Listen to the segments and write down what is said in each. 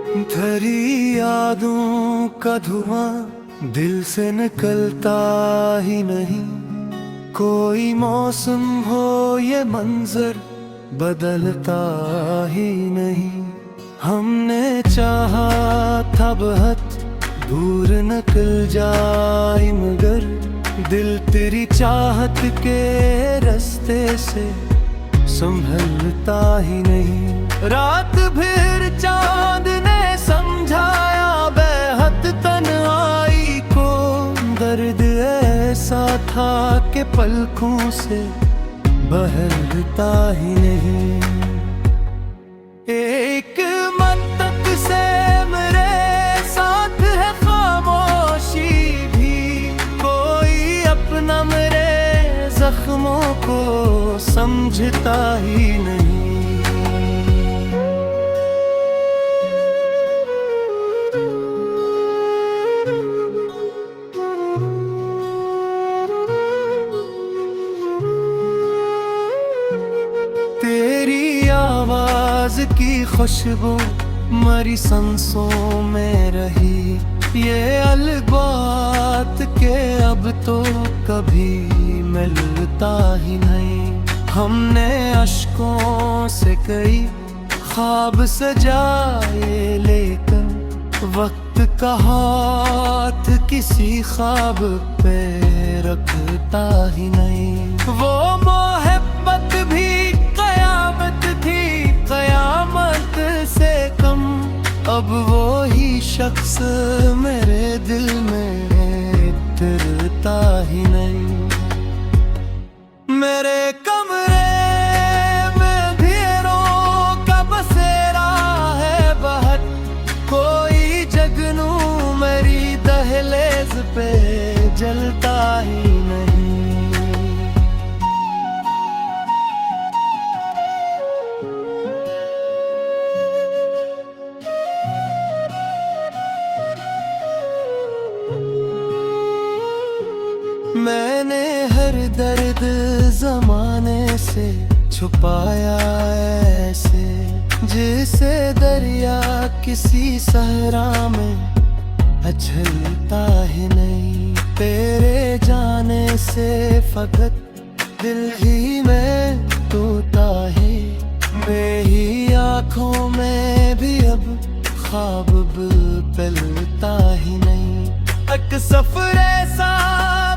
धरी यादों का धुआं दिल से निकलता ही नहीं। कोई मौसम हो ये मंजर बदलता ही नहीं। हमने चाहा था बहुत दूर निकल जाए, मगर दिल तेरी चाहत के रास्ते से संभलता ही नहीं। रात भर चांद ने समझाया बेहद तन्हाई को, दर्द ऐसा था कि पलकों से बहलता ही नहीं। एक मत्तक से मेरे साथ है खामोशी भी, कोई अपना मेरे जख्मों को समझता ही नहीं। तेरी आवाज की खुशबू मरी सांसों में रही, ये अलबात के अब तो कभी मिलता ही नहीं। हमने अश्कों से कई ख्वाब सजाए, लेकिन वक्त का हाथ किसी ख्वाब पे रखता ही नहीं। वो मोहब्बत भी कयामत थी, कयामत से कम। अब वो ही शख्स मेरे दिल में उतरता ही नहीं। मेरे कमरे में भीड़ों का बसेरा है बहुत, कोई जगनू मेरी दहलीज पे जलता ही नहीं। मैंने हर दर्द जमाने से छुपाया ऐसे, जैसे दरिया किसी सहरा में अछलता ही नहीं। तेरे जाने से फकत दिल ही में टूटा है, मेरी आँखों में भी अब ख्वाब पलता ही नहीं। एक सफर ऐसा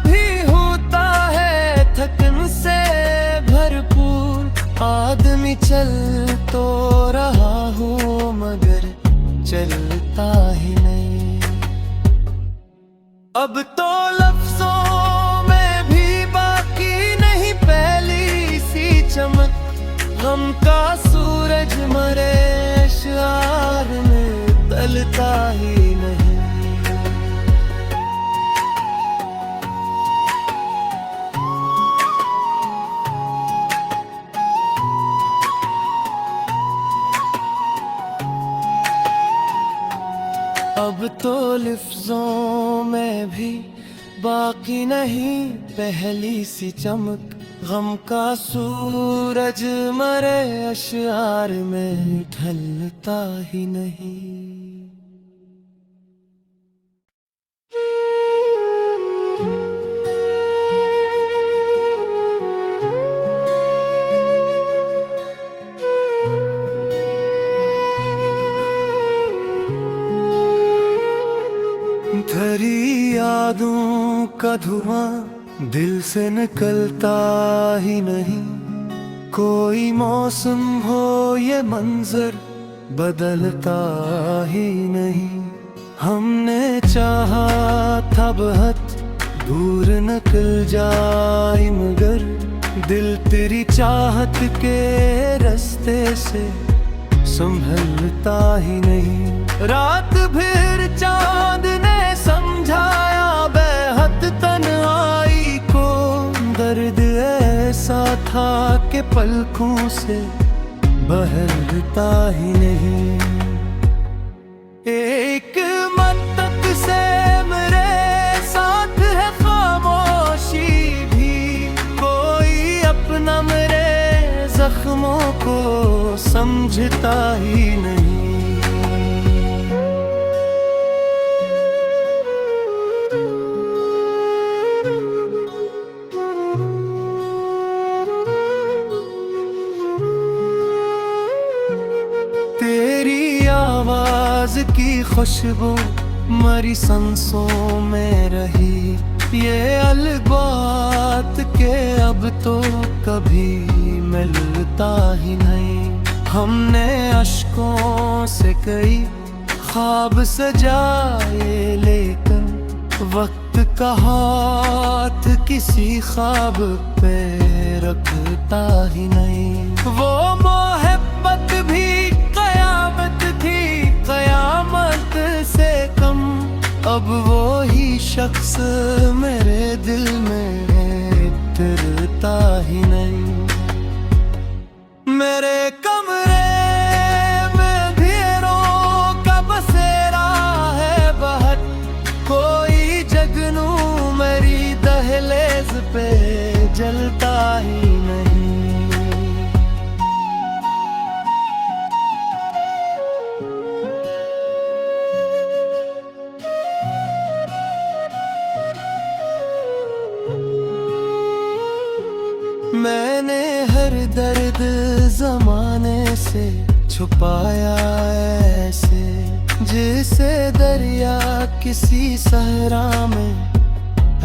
भी होता है थकन से भरपूर, आदमी चल तो रहा हूँ मगर चलता ही नहीं। अब तो लफ्जों में भी बाकी नहीं पहली सी चमक, गम का सूरज मरे अशआर में तलता ही नहीं। अब तो लफ्जों में भी बाकी नहीं पहली सी चमक, गम का सूरज मरे अशआर में ढलता ही नहीं। धरी यादों का धुआं दिल से निकलता ही नहीं। कोई मौसम हो ये मंजर बदलता ही नहीं। हमने चाहा था बहुत दूर निकल जाए, मगर दिल तेरी चाहत के रास्ते से संभलता ही नहीं। रात भर चांद ने समझाया बेहद तन्हाई को, दर्द ऐसा था कि पलकों से बहलता ही नहीं। एक मत्तक से मेरे साथ है खामोशी भी, कोई अपना मेरे जख्मों को समझता ही नहीं। आवाज की खुशबू मरी सांसों में रही। ये अलग बात के अब तो कभी मिलता ही नहीं। हमने अश्कों से कई ख्वाब सजाए, लेकिन वक्त का हाथ किसी ख्वाब पे रखता ही नहीं। वो मोहब्बत भी कयामत थी, कयामत से कम। अब वो ही शख्स मेरे दिल में उतरता ही नहीं। मेरे कमरे में अंधेरों का बसेरा है बहुत, कोई जगनू मेरी दहलीज पे जलता ही नहीं। मैंने हर दर्द जमाने से छुपाया ऐसे, जिसे दरिया किसी सहरा में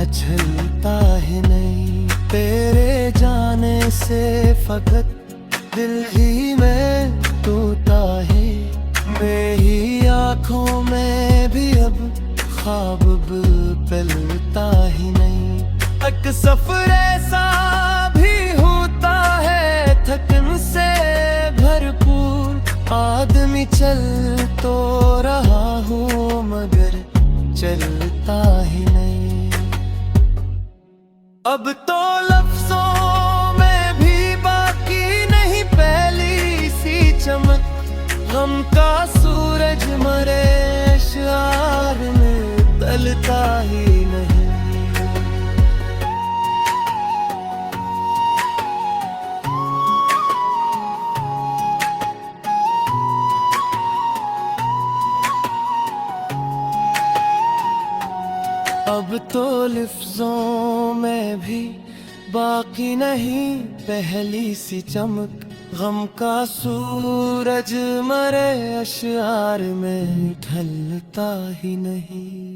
अछलता ही नहीं। तेरे जाने से फकत दिल ही में टूटा है, मेरी आँखों में भी अब ख्वाब पलता ही नहीं। एक सफर ऐसा भी होता है थकन से भरपूर, आदमी चल तो रहा हूँ मगर चलता ही नहीं। अब तो लफ्जों में भी बाकी नहीं पहली सी चमक, गम का सूरज मरे शार में तलता ही नहीं। अब तो लफ्जों में भी बाकी नहीं पहली सी चमक, गम का सूरज मरे अशआर में ढलता ही नहीं।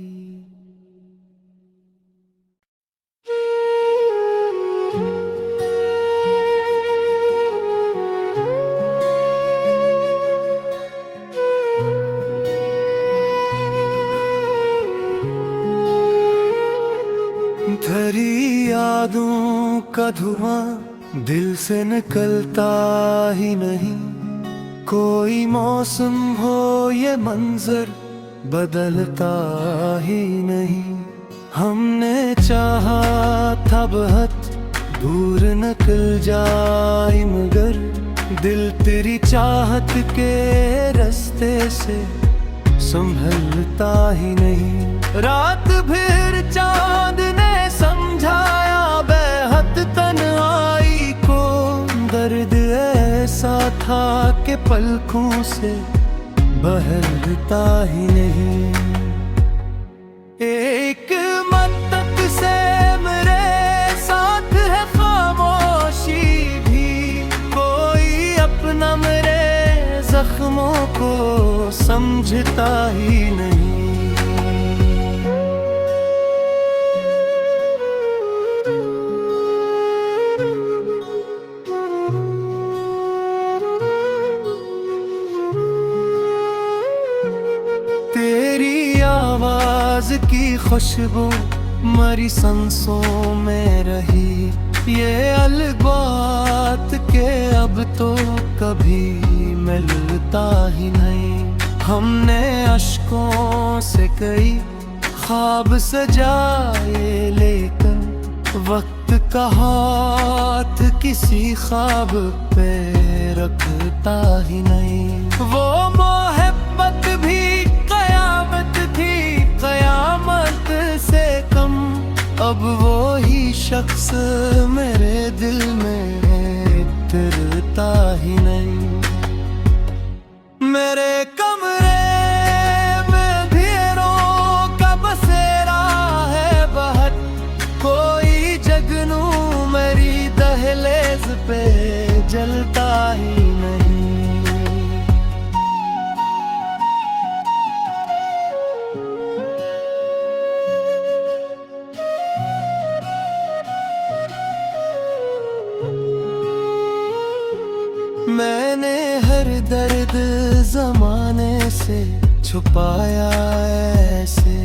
धरी यादों का धुआं दिल से निकलता ही नहीं। कोई मौसम हो ये मंजर बदलता ही नहीं। हमने चाहा था बहुत दूर निकल जाए, मगर दिल तेरी चाहत के रास्ते से संभलता ही नहीं। रात भर चांद ने समझाया बेहद तन्हाई को, दर्द ऐसा था कि पलकों से बहलता ही नहीं। एक मदद से मेरे साथ है खामोशी भी, कोई अपना मेरे जख्मों को समझता ही नहीं। तेरी आवाज की खुशबू मरी सांसों में रही। ये अलग बात के अब तो कभी मिलता ही नहीं। हमने अश्कों से कई ख्वाब सजाए, लेकिन वक्त का हाथ किसी ख्वाब पे रखता ही नहीं। वो मोहब्बत भी कयामत थी, कयामत से कम। अब वो ही शख्स मेरे दिल में उतरता ही नहीं। मेरे कमरे में अंधेरों का बसेरा है बहुत, कोई जगनू मेरी दहलीज पे जलता ही नहीं। से छुपाया ऐसे,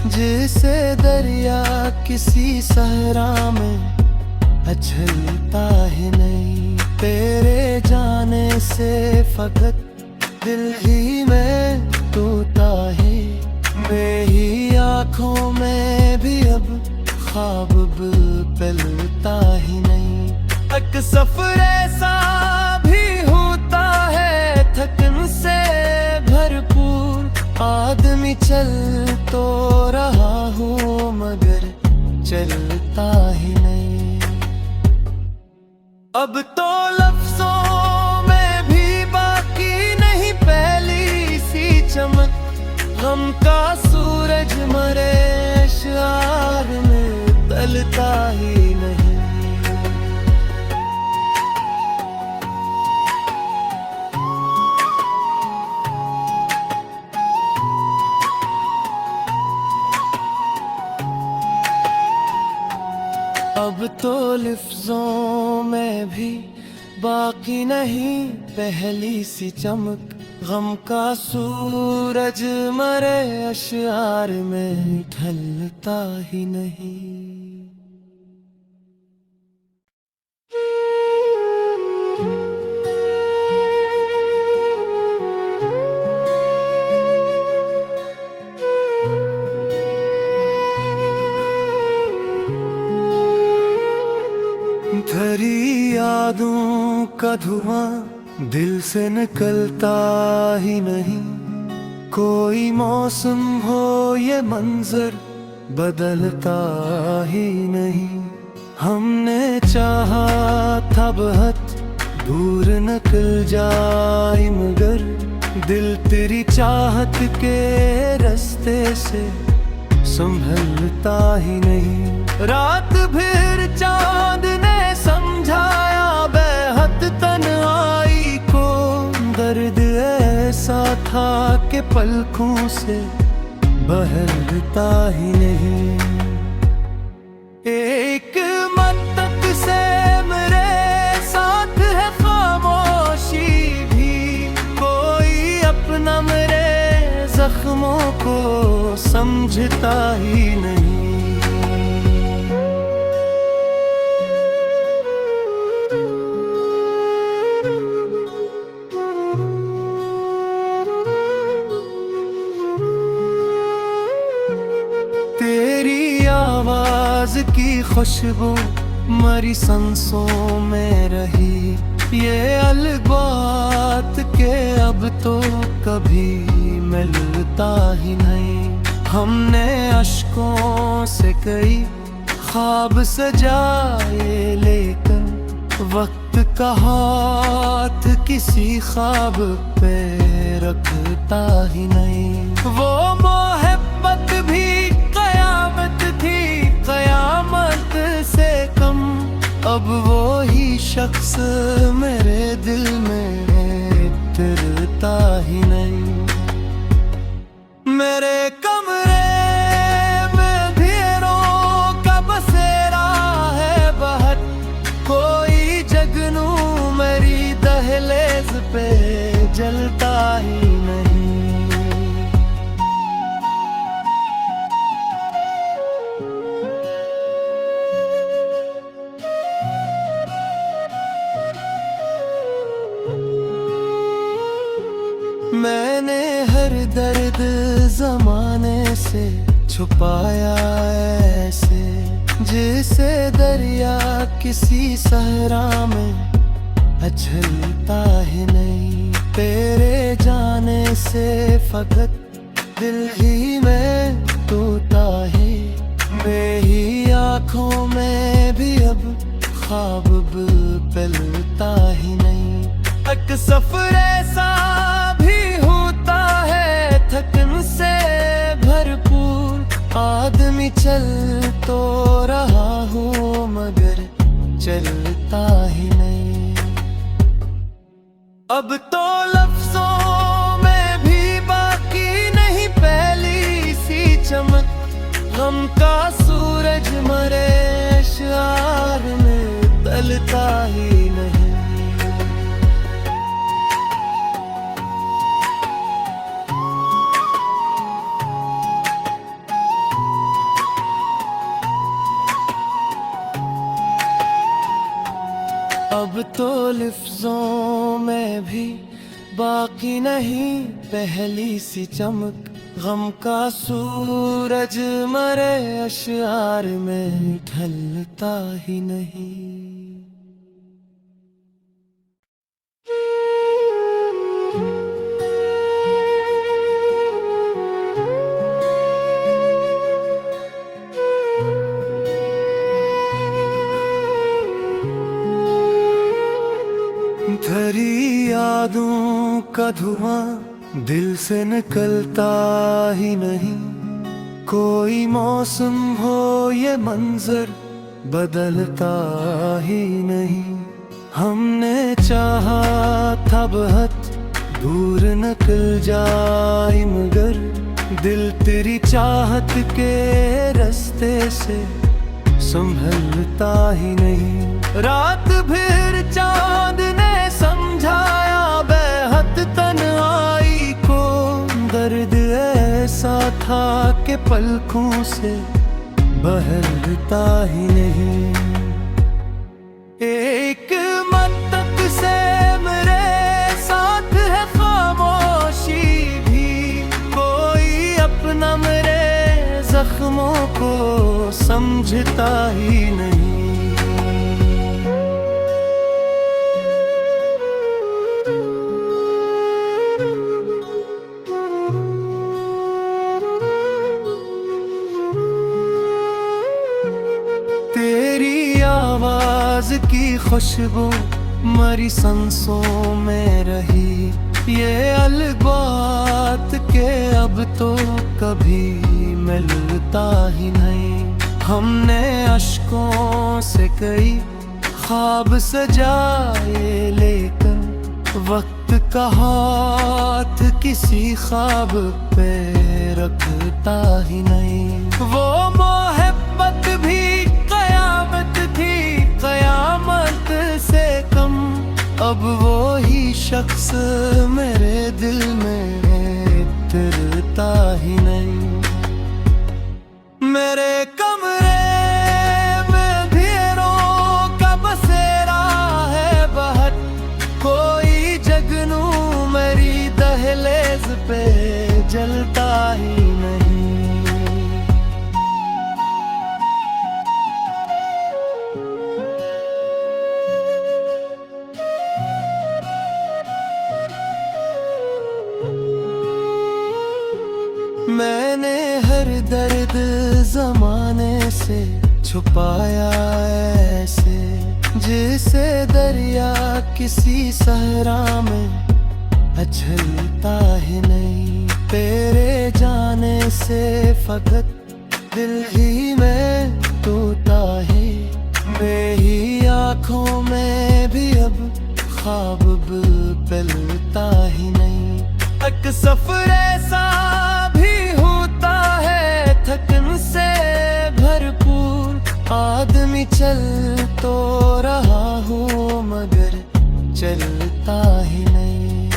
जिसे दरिया किसी सहरा में अछलता ही नहीं। तेरे जाने से फकत दिल ही में टूटा है, मेरी आँखों में भी अब ख्वाब पिलता ही नहीं। एक सफर ऐसा भी होता है थकन से भरपूर, आदमी चल तो रहा हूँ मगर चलता ही नहीं। अब तो लफ्जों में भी बाकी नहीं पहली सी चमक, गम का सूरज मरे अशआर में तलता ही नहीं। अब तो लफ्जों में भी बाकी नहीं पहली सी चमक, गम का सूरज मरे अशआर में ढलता ही नहीं। धरी यादों का धुआं दिल से निकलता ही नहीं, कोई मौसम हो ये मंजर बदलता ही नहीं। हमने चाहा था बहुत दूर निकल जाए मगर दिल तेरी चाहत के रास्ते से संभलता ही नहीं। रात भर चांद ने समझाया बेहद तन्हाई को, दर्द ऐसा था कि पलकों से बहरता ही नहीं। एक मद्दत से मेरे साथ है खामोशी भी, कोई अपना मेरे जख्मों को समझता ही नहीं। तेरी आवाज की खुशबू मरी सांसों में रही, ये अलग बात के अब तो कभी मिलता ही नहीं। हमने अश्कों से कई ख्वाब सजाए लेकर वक्त का हाथ किसी ख्वाब पे रखता ही नहीं। वो मोहब्बत भी कयामत थी, कयामत से कम, अब वो ही शख्स मेरे दिल में तिरता ही नहीं। मेरे कमरे में अंधेरों का बसेरा है बहुत, कोई जगनू मेरी दहलीज पे जलता ही नहीं। मैंने हर दर्द जमाने से छुपाया ऐसे, जिसे दरिया किसी सहरा में अछलता ही नहीं। तेरे जाने से फकत दिल ही में टूटा है, मेरी आँखों में भी अब ख्वाब पिलता ही नहीं। एक सफर ऐसा भी होता है थकन से भरपूर, आदमी चल तो रहा हूँ मगर चलता ही नहीं। अब तो लफ्जों में भी बाकी नहीं पहली सी चमक, गम का सूरज मरे अशआर में तलता ही नहीं। तो लफ्जों में भी बाकी नहीं पहली सी चमक, गम का सूरज मरे अशआर में ढलता ही नहीं। धरी यादों का धुआं दिल से निकलता ही नहीं, कोई मौसम हो ये मंजर बदलता ही नहीं। हमने चाहा था बहुत दूर निकल जाए, मगर दिल तेरी चाहत के रास्ते से संभलता ही नहीं। रात भर चांद ने समझाया बेहद तन्हाई को, दर्द ऐसा था कि पलकों से बहलता ही नहीं। एक मत्तक से मेरे साथ है खामोशी भी, कोई अपना मेरे जख्मों को समझता ही नहीं। तेरी आवाज की खुशबू मरी सांसों में रही, ये अलबात के अब तो कभी मिलता ही नहीं। हमने अश्कों से कई ख्वाब सजाए, लेकिन वक्त का हाथ किसी ख्वाब पे रखता ही नहीं। वो मोहब्बत भी कयामत थी, कयामत से कम, अब वो ही शख्स मेरे दिल में उतरता ही नहीं। मेरे कमरे में अंधेरों का बसेरा है बहुत, कोई जगनू मेरी दहलीज पे जलता ही नहीं। मैंने हर दर्द जमाने से छुपाया ऐसे, जैसे दरिया किसी सहरा में अछलता ही नहीं। तेरे जाने से फकत दिल ही में टूटा है, मेरी आँखों में भी अब ख्वाब पलता ही नहीं। एक सफर ऐसा भी होता है थकन से भरपूर, आदमी चल तो रहा हूँ मगर चलता ही नहीं।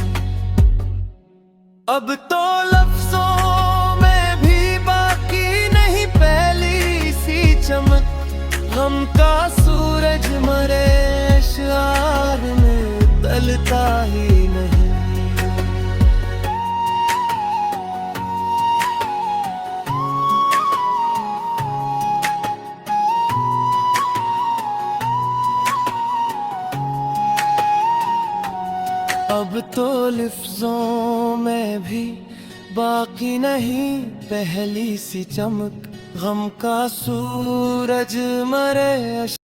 अब तो लफ्जों में भी बाकी नहीं पहली सी चमक, गम का सूरज मरे अशआर में ढलता ही नहीं। अब तो लफ्जों में भी बाकी नहीं पहली सी चमक, गम का सूरज मरे